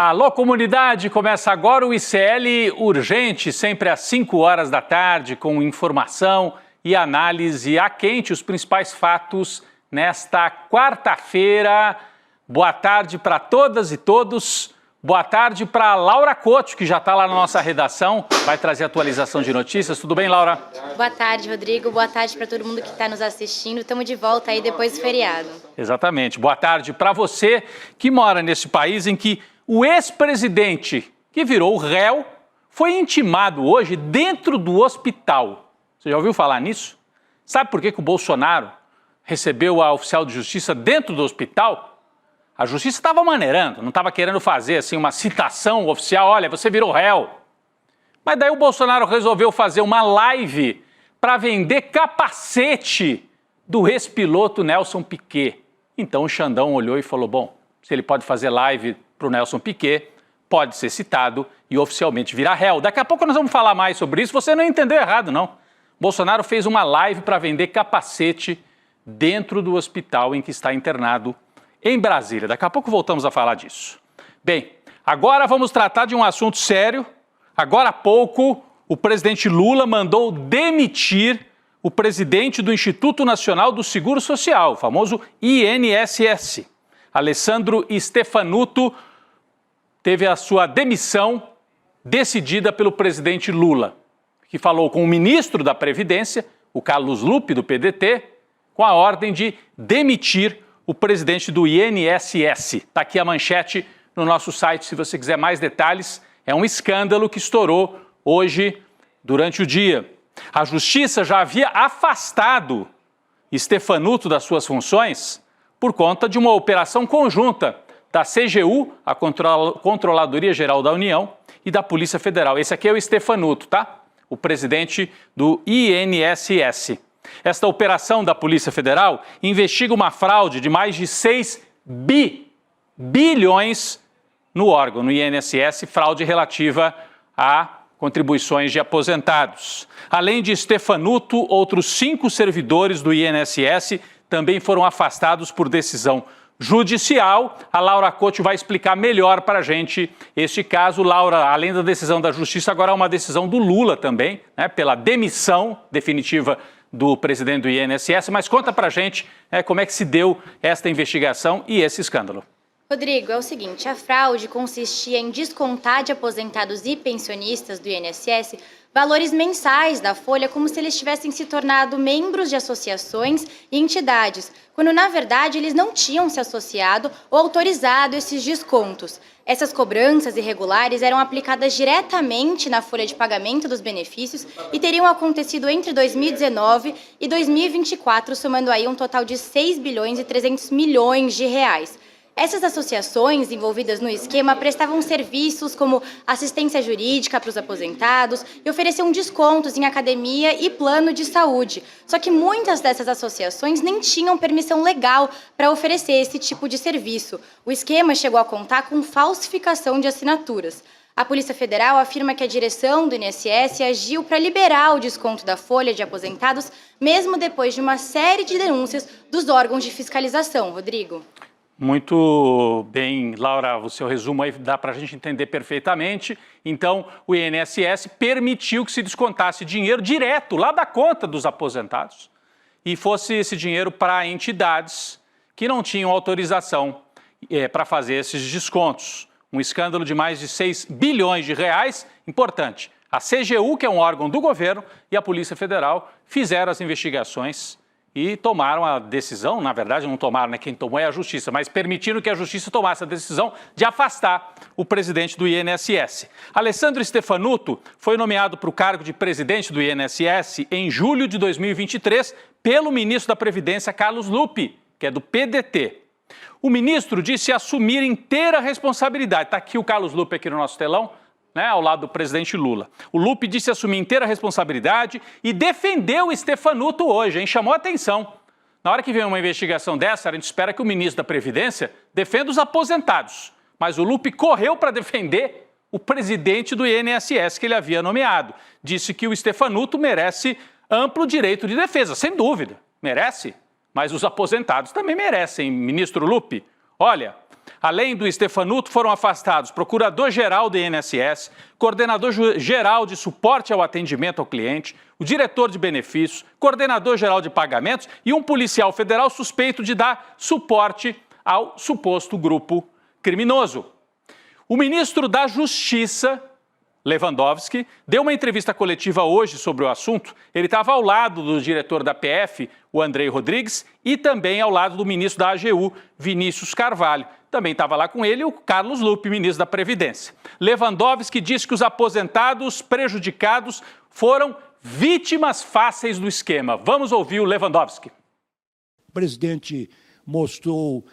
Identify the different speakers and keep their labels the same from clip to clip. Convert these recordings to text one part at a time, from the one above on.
Speaker 1: Alô, comunidade! Começa agora o ICL Urgente, sempre às 5 horas da tarde, com informação e análise a quente, os principais fatos nesta quarta-feira. Boa tarde para todas e todos. Boa tarde para Laura Couto, que já está lá na nossa redação, vai trazer atualização de notícias. Tudo bem, Laura?
Speaker 2: Boa tarde, Rodrigo. Boa tarde para todo mundo que está nos assistindo. Estamos de volta aí depois do feriado.
Speaker 1: Exatamente. Boa tarde para você que mora nesse país em que o ex-presidente, que virou réu, foi intimado hoje dentro do hospital. Você já ouviu falar nisso? Sabe por que o Bolsonaro recebeu a oficial de justiça dentro do hospital? A justiça estava maneirando, não estava querendo fazer assim uma citação oficial, olha, você virou réu. Mas daí o Bolsonaro resolveu fazer uma live para vender capacete do ex-piloto Nelson Piquet. Então o Xandão olhou e falou, bom, se ele pode fazer live para o Nelson Piquet, pode ser citado e oficialmente virar réu. Daqui a pouco nós vamos falar mais sobre isso, você não entendeu errado não. Bolsonaro fez uma live para vender capacete dentro do hospital em que está internado em Brasília. Daqui a pouco voltamos a falar disso. Bem, agora vamos tratar de um assunto sério. Agora há pouco, o presidente Lula mandou demitir o presidente do Instituto Nacional do Seguro Social, o famoso INSS. Alessandro Stefanuto teve a sua demissão decidida pelo presidente Lula, que falou com o ministro da Previdência, o Carlos Lupe, do PDT, com a ordem de demitir o presidente do INSS. Está aqui a manchete no nosso site, se você quiser mais detalhes. É um escândalo que estourou hoje durante o dia. A Justiça já havia afastado Stefanuto das suas funções por conta de uma operação conjunta da CGU, a Controladoria Geral da União, e da Polícia Federal. Esse aqui é o Stefanuto, tá? O presidente do INSS. Esta operação da Polícia Federal investiga uma fraude de mais de 6 bilhões no órgão, no INSS, fraude relativa a contribuições de aposentados. Além de Stefanuto, outros 5 servidores do INSS também foram afastados por decisão judicial. A Laura Couto vai explicar melhor para a gente este caso. Laura, além da decisão da Justiça, agora há uma decisão do Lula também, né, pela demissão definitiva do presidente do INSS, mas conta pra gente como é que se deu esta investigação e esse escândalo.
Speaker 2: Rodrigo, é o seguinte, a fraude consistia em descontar de aposentados e pensionistas do INSS valores mensais da folha como se eles tivessem se tornado membros de associações e entidades, quando na verdade eles não tinham se associado ou autorizado esses descontos. Essas cobranças irregulares eram aplicadas diretamente na folha de pagamento dos benefícios e teriam acontecido entre 2019 e 2024, somando aí um total de 6 bilhões e 300 milhões de reais. Essas associações envolvidas no esquema prestavam serviços como assistência jurídica para os aposentados e ofereciam descontos em academia e plano de saúde. Só que muitas dessas associações nem tinham permissão legal para oferecer esse tipo de serviço. O esquema chegou a contar com falsificação de assinaturas. A Polícia Federal afirma que a direção do INSS agiu para liberar o desconto da folha de aposentados, mesmo depois de uma série de denúncias dos órgãos de fiscalização. Rodrigo.
Speaker 1: Muito bem, Laura, o seu resumo aí dá para a gente entender perfeitamente. Então, o INSS permitiu que se descontasse dinheiro direto lá da conta dos aposentados e fosse esse dinheiro para entidades que não tinham autorização para fazer esses descontos. Um escândalo de mais de 6 bilhões de reais, importante. A CGU, que é um órgão do governo, e a Polícia Federal fizeram as investigações e tomaram a decisão, na verdade não tomaram, né? Quem tomou é a Justiça, mas permitiram que a Justiça tomasse a decisão de afastar o presidente do INSS. Alessandro Stefanuto foi nomeado para o cargo de presidente do INSS em julho de 2023 pelo ministro da Previdência, Carlos Lupe, que é do PDT. O ministro disse assumir inteira responsabilidade. Está aqui o Carlos Lupe aqui no nosso telão, né, ao lado do presidente Lula. O Lupe disse assumir inteira responsabilidade e defendeu o Stefanuto hoje, hein? Chamou a atenção. Na hora que vem uma investigação dessa, a gente espera que o ministro da Previdência defenda os aposentados. Mas o Lupe correu para defender o presidente do INSS que ele havia nomeado. Disse que o Stefanuto merece amplo direito de defesa, sem dúvida. Merece, mas os aposentados também merecem, ministro Lupe. Olha, Além do Stefanuto, foram afastados procurador-geral do INSS, coordenador-geral de suporte ao atendimento ao cliente, o diretor de benefícios, coordenador-geral de pagamentos e um policial federal suspeito de dar suporte ao suposto grupo criminoso. O ministro da Justiça, Lewandowski, deu uma entrevista coletiva hoje sobre o assunto. Ele estava ao lado do diretor da PF, o Andrei Rodrigues, e também ao lado do ministro da AGU, Vinícius Carvalho. Também estava lá com ele o Carlos Lupe, ministro da Previdência. Lewandowski disse que os aposentados prejudicados foram vítimas fáceis do esquema. Vamos ouvir o Lewandowski.
Speaker 3: O presidente mostrou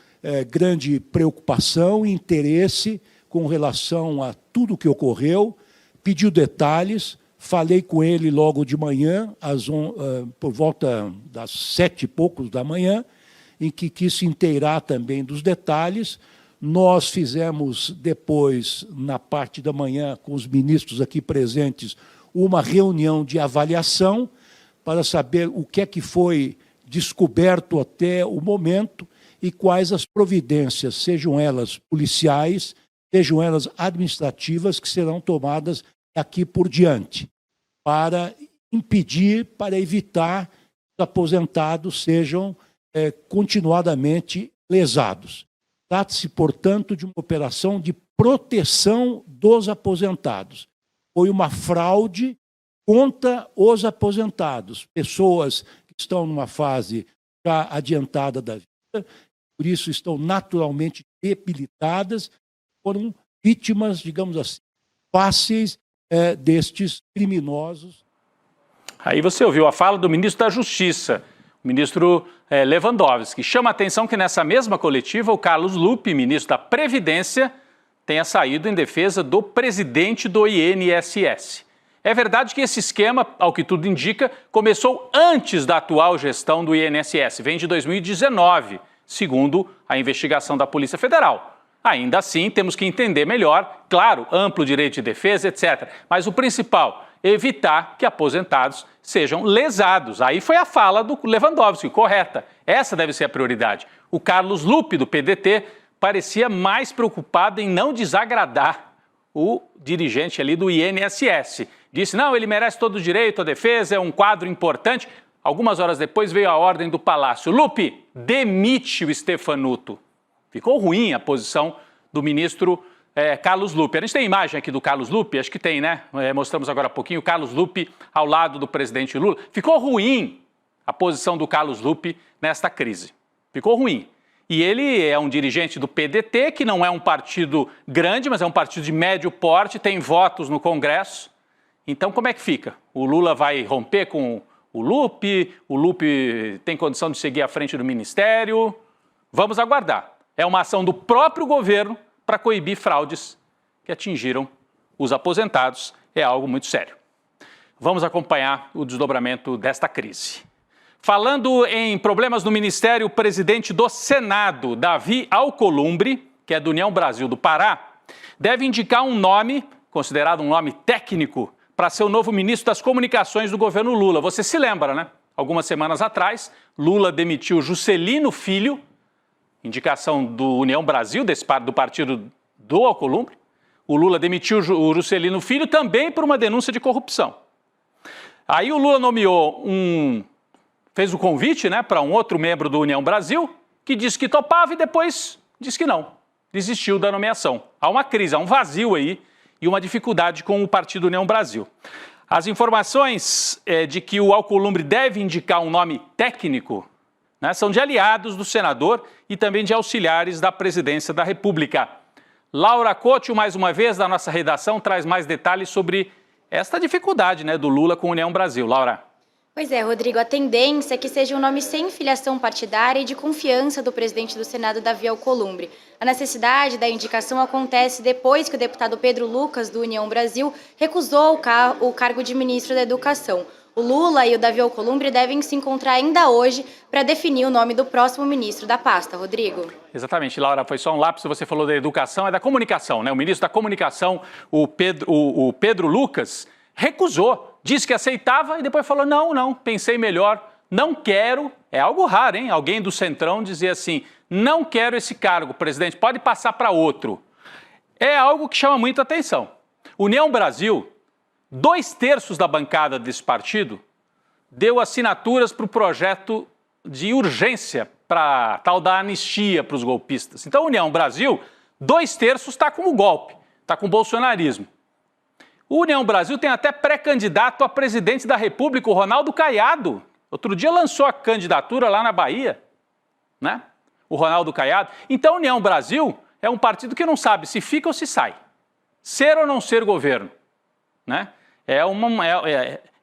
Speaker 3: grande preocupação e interesse com relação a tudo o que ocorreu, pediu detalhes, falei com ele logo de manhã, por volta das 7h da manhã, em que quis se inteirar também dos detalhes. Nós fizemos depois, na parte da manhã, com os ministros aqui presentes, uma reunião de avaliação para saber o que é que foi descoberto até o momento e quais as providências, sejam elas policiais, sejam elas administrativas, que serão tomadas daqui por diante, para impedir, para evitar que os aposentados sejam continuadamente lesados. Trata-se, portanto, de uma operação de proteção dos aposentados. Foi uma fraude contra os aposentados, pessoas que estão numa fase já adiantada da vida, por isso estão naturalmente debilitadas, foram vítimas, digamos assim, fáceis destes criminosos.
Speaker 1: Aí você ouviu a fala do ministro da Justiça, o ministro Lewandowski. Chama a atenção que nessa mesma coletiva o Carlos Lupe, ministro da Previdência, tenha saído em defesa do presidente do INSS. É verdade que esse esquema, ao que tudo indica, começou antes da atual gestão do INSS, vem de 2019, segundo a investigação da Polícia Federal. Ainda assim, temos que entender melhor, claro, amplo direito de defesa, etc. Mas o principal, evitar que aposentados sejam lesados. Aí foi a fala do Lewandowski, correta. Essa deve ser a prioridade. O Carlos Lupe, do PDT, parecia mais preocupado em não desagradar o dirigente ali do INSS. Disse, não, ele merece todo o direito à defesa, é um quadro importante. Algumas horas depois veio a ordem do Palácio. Lupe, demite o Stefanuto. Ficou ruim a posição do ministro Carlos Lupe. A gente tem imagem aqui do Carlos Lupe? Acho que tem, né? Mostramos agora há pouquinho o Carlos Lupe ao lado do presidente Lula. Ficou ruim a posição do Carlos Lupe nesta crise. Ficou ruim. E ele é um dirigente do PDT, que não é um partido grande, mas é um partido de médio porte, tem votos no Congresso. Então, como é que fica? O Lula vai romper com o Lupe tem condição de seguir à frente do ministério? Vamos aguardar. É uma ação do próprio governo para coibir fraudes que atingiram os aposentados. É algo muito sério. Vamos acompanhar o desdobramento desta crise. Falando em problemas no Ministério, o presidente do Senado, Davi Alcolumbre, que é do União Brasil do Pará, deve indicar um nome, considerado um nome técnico, para ser o novo ministro das Comunicações do governo Lula. Você se lembra, né? Algumas semanas atrás, Lula demitiu Juscelino Filho, indicação do União Brasil, do partido do Alcolumbre. O Lula demitiu o Juscelino Filho também por uma denúncia de corrupção. Aí o Lula nomeou fez o convite, né, para um outro membro do União Brasil, que disse que topava e depois disse que não. Desistiu da nomeação. Há uma crise, há um vazio aí e uma dificuldade com o partido União Brasil. As informações de que o Alcolumbre deve indicar um nome técnico, né, são de aliados do senador e também de auxiliares da presidência da República. Laura Couto, mais uma vez, da nossa redação, traz mais detalhes sobre esta dificuldade, né, do Lula com a União Brasil. Laura.
Speaker 2: Pois é, Rodrigo, a tendência é que seja um nome sem filiação partidária e de confiança do presidente do Senado, Davi Alcolumbre. A necessidade da indicação acontece depois que o deputado Pedro Lucas, do União Brasil, recusou o cargo de ministro da Educação. O Lula e o Davi Alcolumbre devem se encontrar ainda hoje para definir o nome do próximo ministro da pasta, Rodrigo.
Speaker 1: Exatamente, Laura, foi só um lapso, você falou da educação, é da comunicação, né? O ministro da comunicação, o Pedro Lucas, recusou, disse que aceitava e depois falou, não, pensei melhor, não quero É algo raro, hein? Alguém do Centrão dizer assim, não quero esse cargo, presidente, pode passar para outro. É algo que chama muita atenção. União Brasil, 2/3 da bancada desse partido deu assinaturas para o projeto de urgência para a tal da anistia para os golpistas. Então, União Brasil, 2/3 está com o golpe, está com o bolsonarismo. O União Brasil tem até pré-candidato a presidente da República, o Ronaldo Caiado. Outro dia lançou a candidatura lá na Bahia, né? O Ronaldo Caiado. Então, a União Brasil é um partido que não sabe se fica ou se sai. Ser ou não ser governo, né? É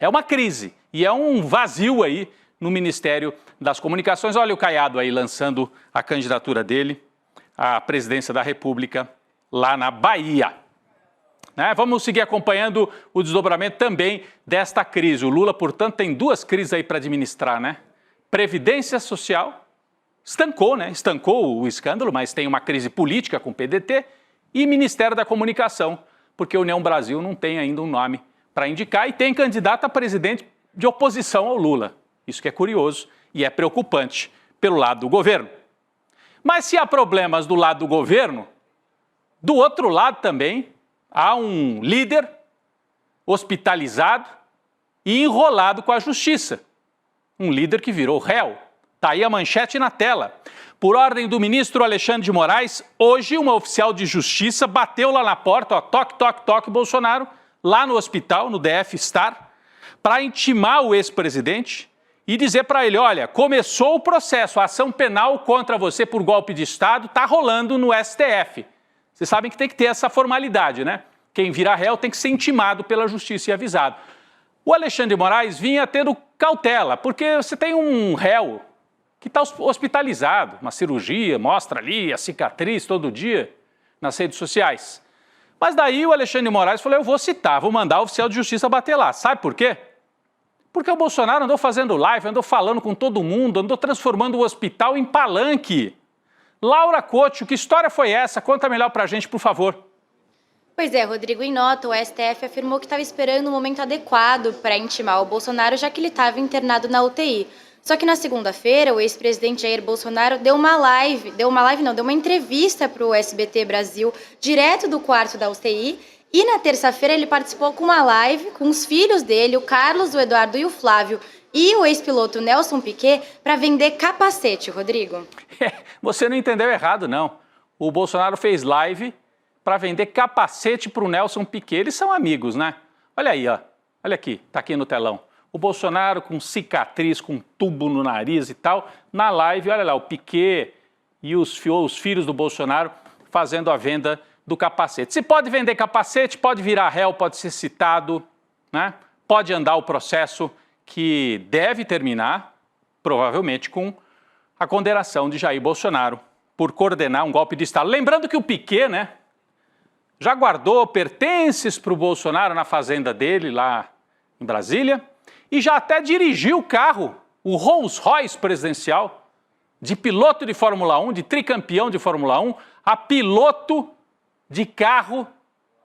Speaker 1: uma crise e é um vazio aí no Ministério das Comunicações. Olha o Caiado aí lançando a candidatura dele à presidência da República lá na Bahia. Né? Vamos seguir acompanhando o desdobramento também desta crise. O Lula, portanto, tem 2 crises aí para administrar, né? Previdência Social, estancou, né? Estancou o escândalo, mas tem uma crise política com o PDT, e Ministério da Comunicação, porque a União Brasil não tem ainda um nome para indicar e tem candidato a presidente de oposição ao Lula. Isso que é curioso e é preocupante pelo lado do governo. Mas se há problemas do lado do governo, do outro lado também há um líder hospitalizado e enrolado com a justiça. Um líder que virou réu. Está aí a manchete na tela. Por ordem do ministro Alexandre de Moraes, hoje uma oficial de justiça bateu lá na porta, ó, toque, toque, toque, Bolsonaro, lá no hospital, no DF Star, para intimar o ex-presidente e dizer para ele, olha, começou o processo, a ação penal contra você por golpe de Estado está rolando no STF. Vocês sabem que tem que ter essa formalidade, né? Quem vira réu tem que ser intimado pela justiça e avisado. O Alexandre de Moraes vinha tendo cautela, porque você tem um réu que está hospitalizado, uma cirurgia, mostra ali a cicatriz todo dia nas redes sociais. Mas daí o Alexandre de Moraes falou, eu vou citar, vou mandar o oficial de justiça bater lá. Sabe por quê? Porque o Bolsonaro andou fazendo live, andou falando com todo mundo, andou transformando o hospital em palanque. Laura Couto, que história foi essa? Conta melhor pra gente, por favor.
Speaker 2: Pois é, Rodrigo, em nota, o STF afirmou que estava esperando o momento adequado para intimar o Bolsonaro, já que ele estava internado na UTI. Só que na segunda-feira, o ex-presidente Jair Bolsonaro deu uma entrevista para o SBT Brasil, direto do quarto da UTI, e na terça-feira ele participou com uma live com os filhos dele, o Carlos, o Eduardo e o Flávio, e o ex-piloto Nelson Piquet, para vender capacete, Rodrigo.
Speaker 1: Você não entendeu errado, não. O Bolsonaro fez live para vender capacete para o Nelson Piquet. Eles são amigos, né? Olha aí, ó. Olha aqui, tá aqui no telão. O Bolsonaro com cicatriz, com tubo no nariz e tal. Na live, olha lá, o Piquet e os filhos do Bolsonaro fazendo a venda do capacete. Se pode vender capacete, pode virar réu, pode ser citado, né? Pode andar o processo que deve terminar, provavelmente, com a condenação de Jair Bolsonaro por coordenar um golpe de Estado. Lembrando que o Piquet, né, já guardou pertences para o Bolsonaro na fazenda dele, lá em Brasília, e já até dirigiu o carro, o Rolls Royce presidencial, de piloto de Fórmula 1, de tricampeão de Fórmula 1, a piloto de carro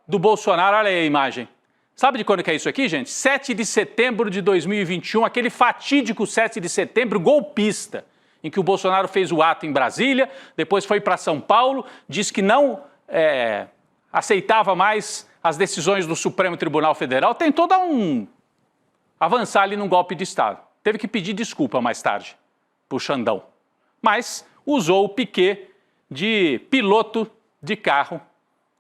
Speaker 1: do Bolsonaro. Olha aí a imagem. Sabe de quando que é isso aqui, gente? 7 de setembro de 2021, aquele fatídico 7 de setembro golpista, em que o Bolsonaro fez o ato em Brasília, depois foi para São Paulo, disse que não aceitava mais as decisões do Supremo Tribunal Federal, tentou dar avançar ali num golpe de Estado. Teve que pedir desculpa mais tarde pro Xandão. Mas usou o Piquet de piloto de carro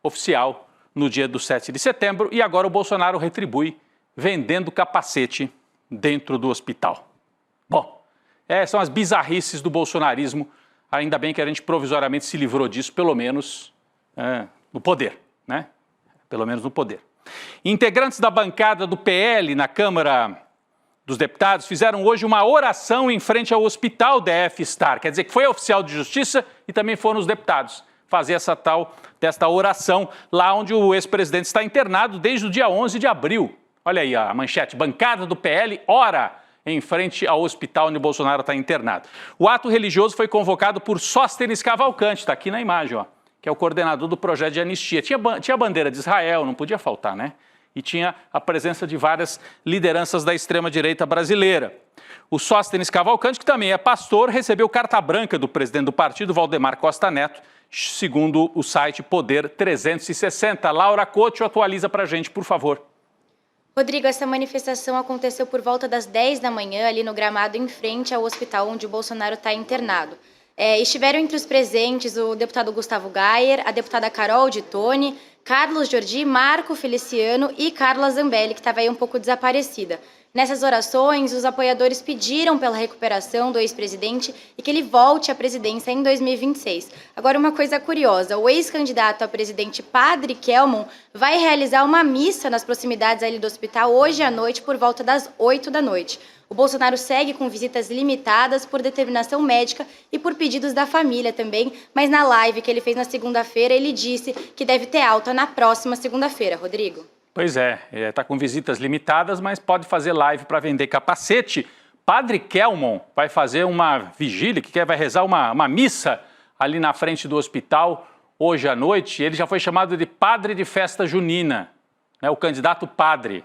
Speaker 1: oficial no dia do 7 de setembro e agora o Bolsonaro retribui vendendo capacete dentro do hospital. Bom, são as bizarrices do bolsonarismo, ainda bem que a gente provisoriamente se livrou disso, pelo menos no poder, né? Pelo menos no poder. Integrantes da bancada do PL na Câmara dos Deputados fizeram hoje uma oração em frente ao hospital DF Star, quer dizer que foi a oficial de justiça e também foram os deputados fazer desta oração lá onde o ex-presidente está internado desde o dia 11 de abril. Olha aí a manchete, bancada do PL ora em frente ao hospital onde o Bolsonaro está internado. O ato religioso foi convocado por Sóstenes Cavalcante, está aqui na imagem, ó, que é o coordenador do projeto de anistia. Tinha a bandeira de Israel, não podia faltar, né? E tinha a presença de várias lideranças da extrema-direita brasileira. O Sóstenes Cavalcante, que também é pastor, recebeu carta branca do presidente do partido, Valdemar Costa Neto, segundo o site Poder 360. Laura Couto atualiza para a gente, por favor.
Speaker 2: Rodrigo, essa manifestação aconteceu por volta das 10 da manhã, ali no gramado em frente ao hospital onde o Bolsonaro está internado. Estiveram entre os presentes o deputado Gustavo Gayer, a deputada Carol de Tone, Carlos Jordi, Marco Feliciano e Carla Zambelli, que estava aí um pouco desaparecida. Nessas orações, os apoiadores pediram pela recuperação do ex-presidente e que ele volte à presidência em 2026. Agora, uma coisa curiosa, o ex-candidato a presidente Padre Kelmon vai realizar uma missa nas proximidades ali do hospital hoje à noite por volta das 8 da noite. O Bolsonaro segue com visitas limitadas por determinação médica e por pedidos da família também, mas na live que ele fez na segunda-feira, ele disse que deve ter alta na próxima segunda-feira, Rodrigo.
Speaker 1: Pois é, está com visitas limitadas, mas pode fazer live para vender capacete. Padre Kelmon vai fazer uma vigília, vai rezar uma missa ali na frente do hospital hoje à noite. Ele já foi chamado de padre de festa junina, né, o candidato padre,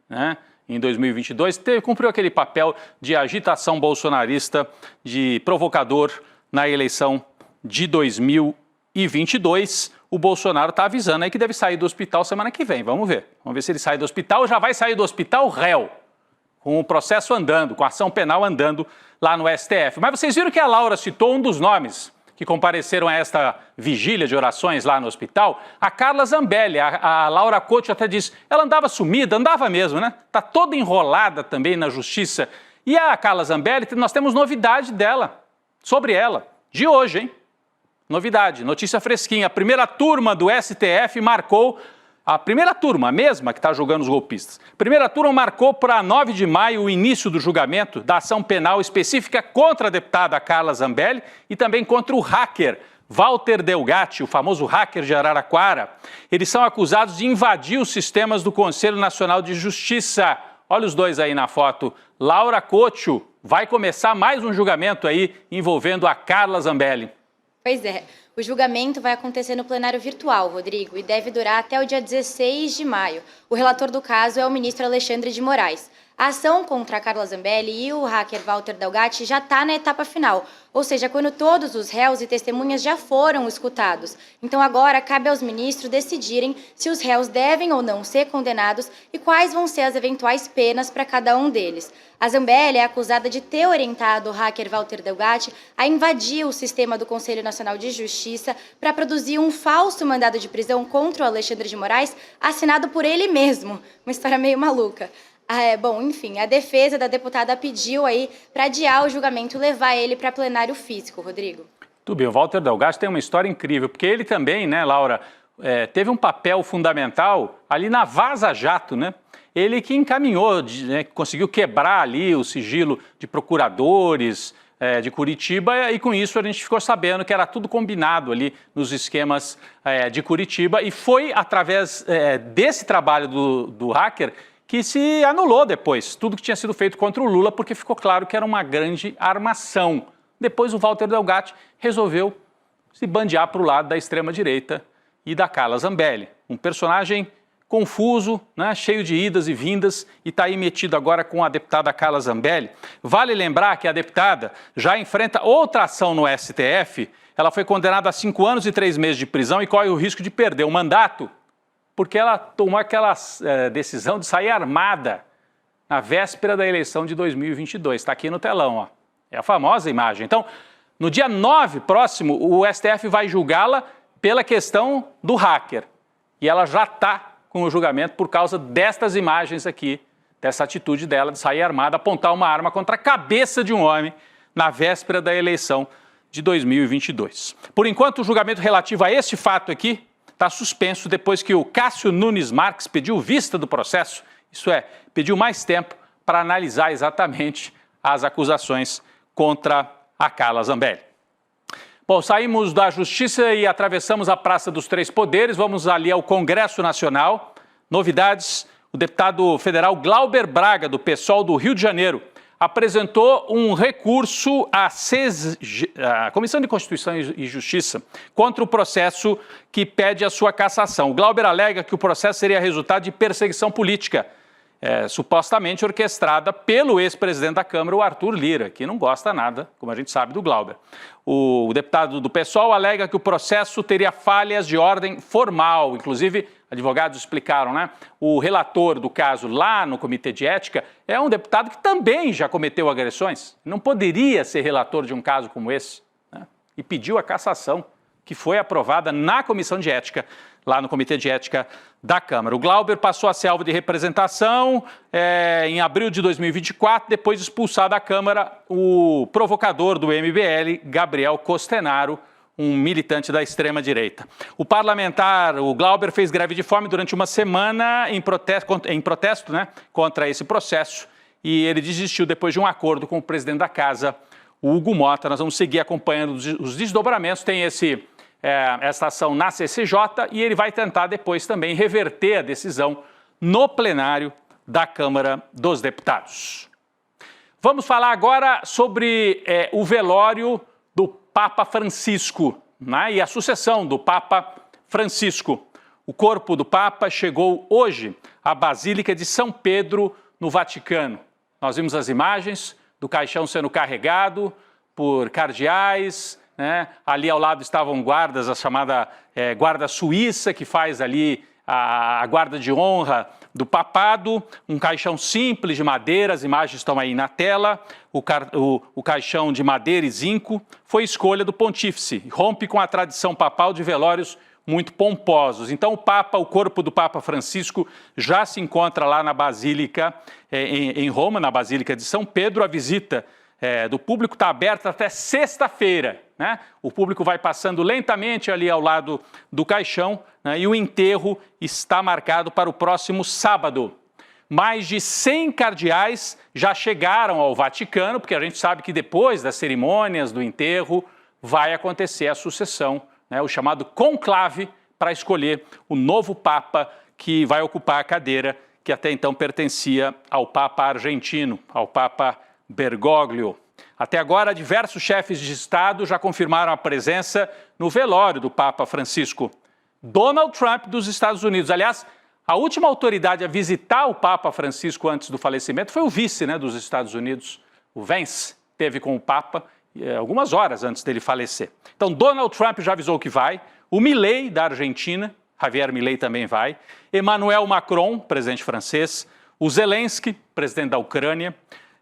Speaker 1: né? Em 2022, cumpriu aquele papel de agitação bolsonarista, de provocador na eleição de 2022. O Bolsonaro está avisando aí que deve sair do hospital semana que vem. Vamos ver. Vamos ver se ele sai do hospital. Já vai sair do hospital réu, com o processo andando, com a ação penal andando lá no STF. Mas vocês viram que a Laura citou um dos nomes que compareceram a esta vigília de orações lá no hospital, a Carla Zambelli. A Laura Couto até disse, ela andava sumida, andava mesmo, né? Está toda enrolada também na justiça. E a Carla Zambelli, nós temos novidade dela, sobre ela, de hoje, hein? Novidade, notícia fresquinha. A primeira turma do STF marcou, a primeira turma, a mesma que está julgando os golpistas, a primeira turma marcou para 9 de maio o início do julgamento da ação penal específica contra a deputada Carla Zambelli e também contra o hacker Walter Delgatti, o famoso hacker de Araraquara. Eles são acusados de invadir os sistemas do Conselho Nacional de Justiça. Olha os dois aí na foto. Laura Couto, vai começar mais um julgamento aí envolvendo a Carla Zambelli.
Speaker 2: Pois é, o julgamento vai acontecer no plenário virtual, Rodrigo, e deve durar até o dia 16 de maio. O relator do caso é o ministro Alexandre de Moraes. A ação contra a Carla Zambelli e o hacker Walter Delgatti já está na etapa final, ou seja, quando todos os réus e testemunhas já foram escutados. Então agora cabe aos ministros decidirem se os réus devem ou não ser condenados e quais vão ser as eventuais penas para cada um deles. A Zambelli é acusada de ter orientado o hacker Walter Delgatti a invadir o sistema do Conselho Nacional de Justiça para produzir um falso mandado de prisão contra o Alexandre de Moraes, assinado por ele mesmo. Uma história meio maluca. Bom, enfim, a defesa da deputada pediu aí para adiar o julgamento e levar ele para plenário físico, Rodrigo.
Speaker 1: Tudo bem, o Walter Delgatti tem uma história incrível, porque ele também, né, Laura, teve um papel fundamental ali na Vaza Jato, né? Ele que encaminhou, conseguiu quebrar ali o sigilo de procuradores de Curitiba e com isso a gente ficou sabendo que era tudo combinado ali nos esquemas de Curitiba e foi através desse trabalho do hacker que se anulou depois tudo que tinha sido feito contra o Lula, porque ficou claro que era uma grande armação. Depois o Walter Delgatti resolveu se bandear para o lado da extrema-direita e da Carla Zambelli. Um personagem confuso, né, cheio de idas e vindas, e está aí metido agora com a deputada Carla Zambelli. Vale lembrar que a deputada já enfrenta outra ação no STF. Ela foi condenada a 5 anos e 3 meses de prisão e corre o risco de perder o mandato, porque ela tomou aquela decisão de sair armada na véspera da eleição de 2022. Está aqui no telão, ó. É a famosa imagem. Então, no dia 9 próximo, o STF vai julgá-la pela questão do hacker. E ela já está com o julgamento por causa destas imagens aqui, dessa atitude dela de sair armada, apontar uma arma contra a cabeça de um homem na véspera da eleição de 2022. Por enquanto, o julgamento relativo a esse fato aqui está suspenso depois que o Cássio Nunes Marques pediu vista do processo, isso é, pediu mais tempo para analisar exatamente as acusações contra a Carla Zambelli. Bom, saímos da Justiça e atravessamos a Praça dos Três Poderes, vamos ali ao Congresso Nacional. Novidades, o deputado federal Glauber Braga, do PSOL do Rio de Janeiro, apresentou um recurso à Comissão de Constituição e Justiça contra o processo que pede a sua cassação. O Glauber alega que o processo seria resultado de perseguição política. supostamente orquestrada pelo ex-presidente da Câmara, o Arthur Lira, que não gosta nada, como a gente sabe, do Glauber. O deputado do PSOL alega que o processo teria falhas de ordem formal, inclusive advogados explicaram, né? O relator do caso lá no Comitê de Ética é um deputado que também já cometeu agressões, não poderia ser relator de um caso como esse, né? E pediu a cassação, que foi aprovada na Comissão de Ética, lá no Comitê de Ética da Câmara. O Glauber passou a ser alvo de representação em abril de 2024, depois de expulsar da Câmara o provocador do MBL, Gabriel Costenaro, um militante da extrema-direita. O parlamentar, o Glauber, fez greve de fome durante uma semana em protesto, né, contra esse processo, e ele desistiu depois de um acordo com o presidente da casa, o Hugo Mota. Nós vamos seguir acompanhando os desdobramentos. Tem essa ação na CCJ e ele vai tentar depois também reverter a decisão no plenário da Câmara dos Deputados. Vamos falar agora sobre o velório do Papa Francisco, né, e a sucessão do Papa Francisco. O corpo do Papa chegou hoje à Basílica de São Pedro, no Vaticano. Nós vimos as imagens do caixão sendo carregado por cardeais, né? Ali ao lado estavam guardas, a chamada guarda suíça, que faz ali a guarda de honra do papado, um caixão simples de madeira, as imagens estão aí na tela, o caixão de madeira e zinco foi escolha do pontífice, rompe com a tradição papal de velórios muito pomposos. Então o corpo do Papa Francisco já se encontra lá na Basílica, em Roma, na Basílica de São Pedro. A visita do público está aberta até sexta-feira, né? O público vai passando lentamente ali ao lado do caixão, né? E o enterro está marcado para o próximo sábado. Mais de 100 cardeais já chegaram ao Vaticano, porque a gente sabe que depois das cerimônias do enterro vai acontecer a sucessão, né? O chamado conclave para escolher o novo Papa que vai ocupar a cadeira que até então pertencia ao Papa argentino, ao Papa Bergoglio. Até agora, diversos chefes de Estado já confirmaram a presença no velório do Papa Francisco. Donald Trump dos Estados Unidos. Aliás, a última autoridade a visitar o Papa Francisco antes do falecimento foi o vice, né, dos Estados Unidos, o Vance, esteve com o Papa algumas horas antes dele falecer. Então, Donald Trump já avisou que vai, o Milei, da Argentina, Javier Milei também vai, Emmanuel Macron, presidente francês, o Zelensky, presidente da Ucrânia,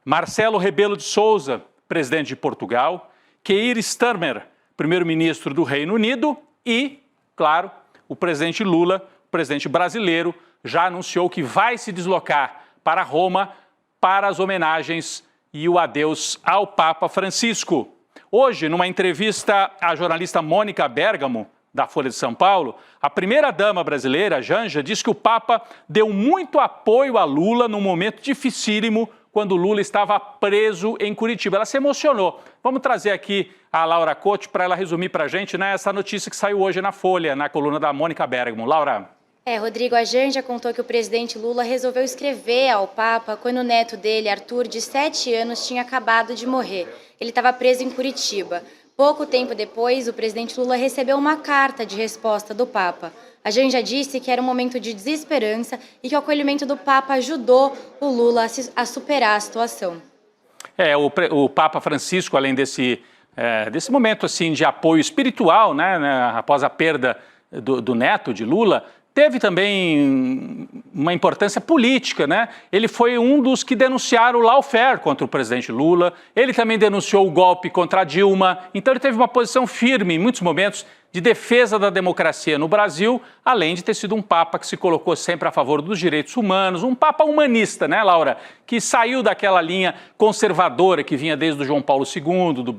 Speaker 1: Marcelo Rebelo de Sousa, presidente de Portugal, Keir Starmer, primeiro-ministro do Reino Unido e, claro, o presidente Lula, presidente brasileiro, já anunciou que vai se deslocar para Roma para as homenagens e o adeus ao Papa Francisco. Hoje, numa entrevista à jornalista Mônica Bergamo, da Folha de São Paulo, a primeira-dama brasileira, Janja, disse que o Papa deu muito apoio a Lula num momento dificílimo, quando Lula estava preso em Curitiba. Ela se emocionou. Vamos trazer aqui a Laura Couto para ela resumir para a gente, né, essa notícia que saiu hoje na Folha, na coluna da Mônica Bergamo. Laura.
Speaker 2: Rodrigo, a Janja contou que o presidente Lula resolveu escrever ao Papa quando o neto dele, Arthur, de 7 anos, tinha acabado de morrer. Ele estava preso em Curitiba. Pouco tempo depois, o presidente Lula recebeu uma carta de resposta do Papa. A Janja disse que era um momento de desesperança e que o acolhimento do Papa ajudou o Lula a superar a situação.
Speaker 1: O Papa Francisco, além desse momento assim, de apoio espiritual, né, após a perda do neto de Lula, teve também uma importância política, né? Ele foi um dos que denunciaram o lawfare contra o presidente Lula, ele também denunciou o golpe contra a Dilma, então ele teve uma posição firme em muitos momentos de defesa da democracia no Brasil, além de ter sido um Papa que se colocou sempre a favor dos direitos humanos, um Papa humanista, né, Laura? Que saiu daquela linha conservadora que vinha desde o João Paulo II, do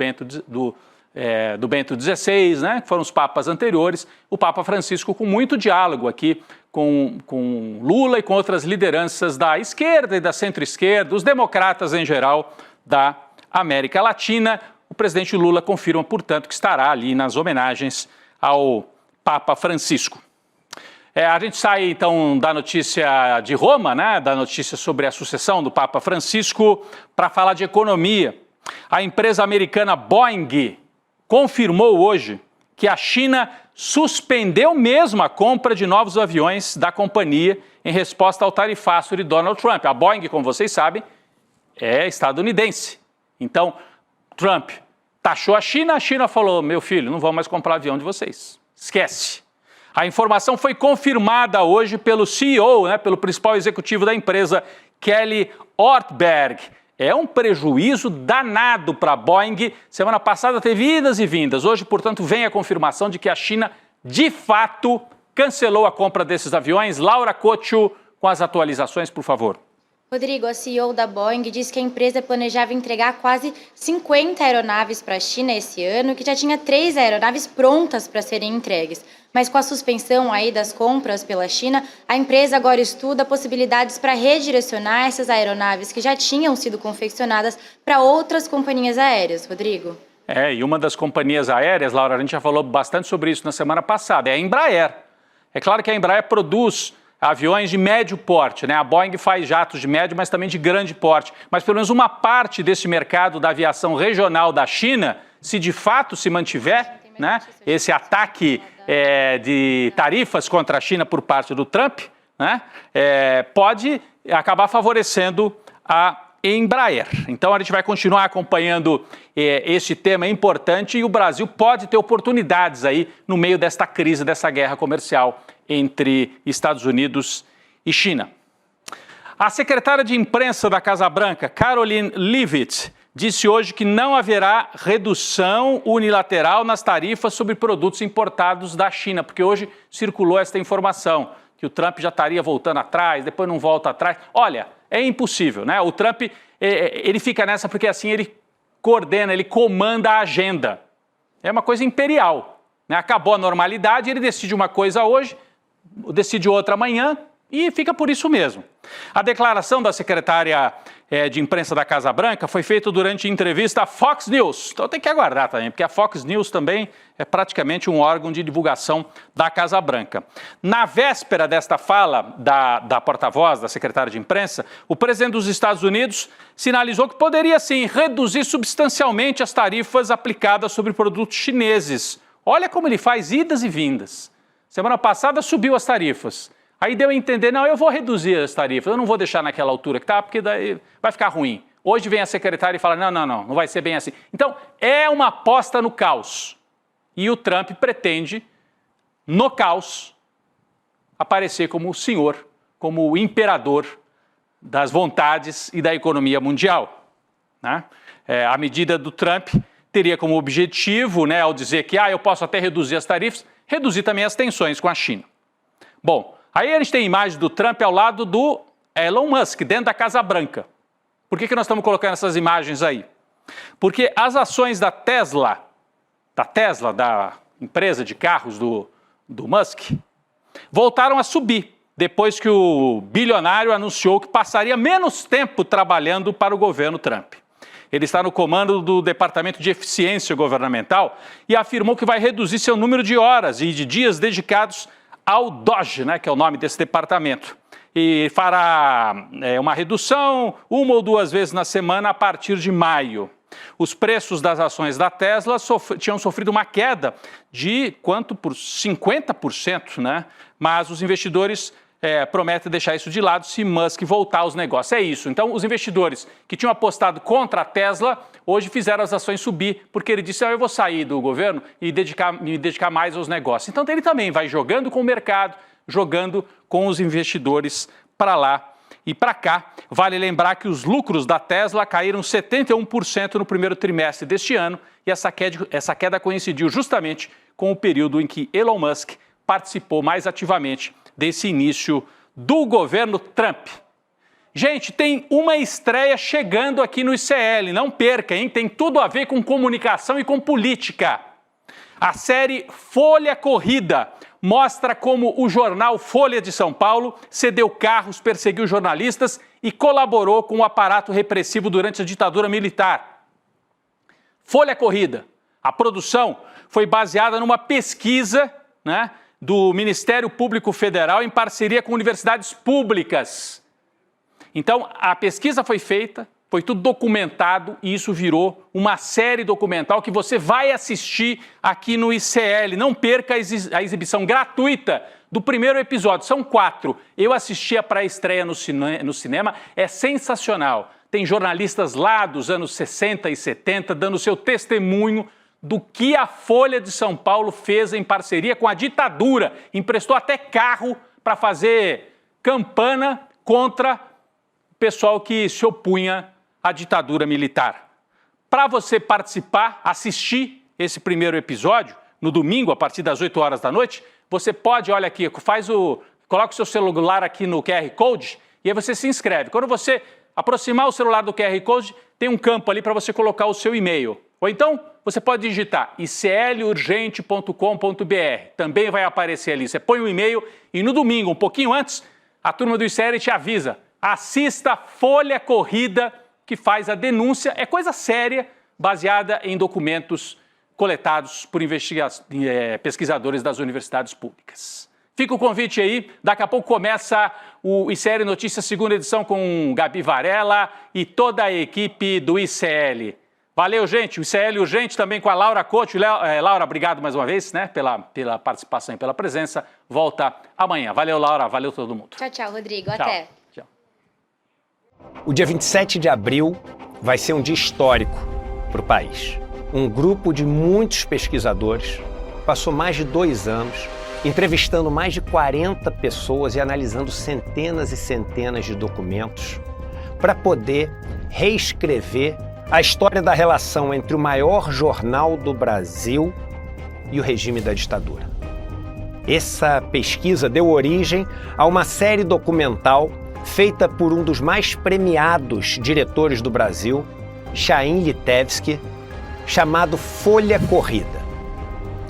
Speaker 1: Bento XVI, né, que foram os papas anteriores, o Papa Francisco com muito diálogo aqui com Lula e com outras lideranças da esquerda e da centro-esquerda, os democratas em geral da América Latina. O presidente Lula confirma, portanto, que estará ali nas homenagens ao Papa Francisco. A gente sai, então, da notícia de Roma, né, da notícia sobre a sucessão do Papa Francisco, para falar de economia. A empresa americana Boeing confirmou hoje que a China suspendeu mesmo a compra de novos aviões da companhia em resposta ao tarifaço de Donald Trump. A Boeing, como vocês sabem, é estadunidense. Então, Trump taxou a China falou, meu filho, não vou mais comprar avião de vocês. Esquece. A informação foi confirmada hoje pelo CEO, pelo principal executivo da empresa, Kelly Ortberg. É um prejuízo danado para a Boeing. Semana passada teve idas e vindas. Hoje, portanto, vem a confirmação de que a China, de fato, cancelou a compra desses aviões. Laura Coccio, com as atualizações, por favor.
Speaker 2: Rodrigo, a CEO da Boeing disse que a empresa planejava entregar quase 50 aeronaves para a China esse ano, que já tinha 3 aeronaves prontas para serem entregues. Mas com a suspensão aí das compras pela China, a empresa agora estuda possibilidades para redirecionar essas aeronaves que já tinham sido confeccionadas para outras companhias aéreas. Rodrigo?
Speaker 1: E uma das companhias aéreas, Laura, a gente já falou bastante sobre isso na semana passada, é a Embraer. É claro que a Embraer produz aviões de médio porte, A Boeing faz jatos de médio, mas também de grande porte. Mas pelo menos uma parte desse mercado da aviação regional da China, se de fato se mantiver, esse ataque de tarifas contra a China por parte do Trump, pode acabar favorecendo a Embraer. Então a gente vai continuar acompanhando esse tema importante e o Brasil pode ter oportunidades aí no meio desta crise, dessa guerra comercial entre Estados Unidos e China. A secretária de imprensa da Casa Branca, Karoline Leavitt, disse hoje que não haverá redução unilateral nas tarifas sobre produtos importados da China, porque hoje circulou esta informação, que o Trump já estaria voltando atrás, depois não volta atrás. Olha, é impossível, O Trump, ele fica nessa porque assim ele coordena, ele comanda a agenda. É uma coisa imperial, Acabou a normalidade, ele decide uma coisa hoje, decide outra amanhã e fica por isso mesmo. A declaração da secretária de imprensa da Casa Branca foi feita durante entrevista à Fox News. Então tem que aguardar também, porque a Fox News também é praticamente um órgão de divulgação da Casa Branca. Na véspera desta fala da porta-voz, da secretária de imprensa, o presidente dos Estados Unidos sinalizou que poderia sim reduzir substancialmente as tarifas aplicadas sobre produtos chineses. Olha como ele faz idas e vindas. Semana passada subiu as tarifas. Aí deu a entender, não, eu vou reduzir as tarifas, eu não vou deixar naquela altura que está, porque daí vai ficar ruim. Hoje vem a secretária e fala, não vai ser bem assim. Então, é uma aposta no caos. E o Trump pretende, no caos, aparecer como o senhor, como o imperador das vontades e da economia mundial. A medida do Trump teria como objetivo, ao dizer que eu posso até reduzir as tarifas, reduzir também as tensões com a China. Bom, aí a gente tem a imagem do Trump ao lado do Elon Musk, dentro da Casa Branca. Por que nós estamos colocando essas imagens aí? Porque as ações da Tesla, da empresa de carros do Musk, voltaram a subir, depois que o bilionário anunciou que passaria menos tempo trabalhando para o governo Trump. Ele está no comando do Departamento de Eficiência Governamental e afirmou que vai reduzir seu número de horas e de dias dedicados ao DOGE, que é o nome desse departamento. E fará uma redução 1 ou 2 vezes na semana a partir de maio. Os preços das ações da Tesla tinham sofrido uma queda de quanto? Por 50%, Mas os investidores prometem deixar isso de lado se Musk voltar aos negócios. É isso. Então, os investidores que tinham apostado contra a Tesla, hoje fizeram as ações subir, porque ele disse, eu vou sair do governo e me dedicar mais aos negócios. Então, ele também vai jogando com o mercado, jogando com os investidores para lá e para cá. Vale lembrar que os lucros da Tesla caíram 71% no primeiro trimestre deste ano e essa queda coincidiu justamente com o período em que Elon Musk participou mais ativamente desse início do governo Trump. Gente, tem uma estreia chegando aqui no ICL, não perca, hein? Tem tudo a ver com comunicação e com política. A série Folha Corrida mostra como o jornal Folha de São Paulo cedeu carros, perseguiu jornalistas e colaborou com o aparato repressivo durante a ditadura militar. Folha Corrida. A produção foi baseada numa pesquisa, do Ministério Público Federal em parceria com universidades públicas. Então, a pesquisa foi feita, foi tudo documentado e isso virou uma série documental que você vai assistir aqui no ICL. Não perca a exibição gratuita do primeiro episódio. São 4. Eu assisti a pré-estreia no cinema, é sensacional. Tem jornalistas lá dos anos 60 e 70 dando seu testemunho do que a Folha de São Paulo fez em parceria com a ditadura. Emprestou até carro para fazer campana contra o pessoal que se opunha à ditadura militar. Para você participar, assistir esse primeiro episódio, no domingo, a partir das 8 horas da noite, você pode, olha aqui, coloca o seu celular aqui no QR Code e aí você se inscreve. Quando você aproximar o celular do QR Code, tem um campo ali para você colocar o seu e-mail. Ou então, você pode digitar iclurgente.com.br. Também vai aparecer ali. Você põe o e-mail e no domingo, um pouquinho antes, a turma do ICL te avisa. Assista Folha Corrida, que faz a denúncia. É coisa séria, baseada em documentos coletados por pesquisadores das universidades públicas. Fica o convite aí, daqui a pouco começa o ICL Notícias, segunda edição, com Gabi Varela e toda a equipe do ICL. Valeu, gente. O ICL Urgente também com a Laura Couto. Laura, obrigado mais uma vez, né, pela participação e pela presença. Volta amanhã. Valeu, Laura. Valeu todo mundo.
Speaker 2: Tchau, tchau, Rodrigo.
Speaker 1: Tchau.
Speaker 2: Até.
Speaker 1: Tchau.
Speaker 4: O dia 27 de abril vai ser um dia histórico para o país. Um grupo de muitos pesquisadores passou mais de 2 anos entrevistando mais de 40 pessoas e analisando centenas e centenas de documentos para poder reescrever a história da relação entre o maior jornal do Brasil e o regime da ditadura. Essa pesquisa deu origem a uma série documental feita por um dos mais premiados diretores do Brasil, Chaim Litevski, chamado Folha Corrida.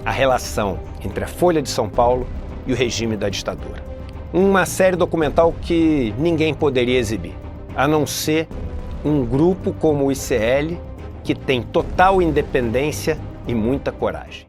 Speaker 4: A relação entre a Folha de São Paulo e o regime da ditadura. Uma série documental que ninguém poderia exibir, a não ser um grupo como o ICL, que tem total independência e muita coragem.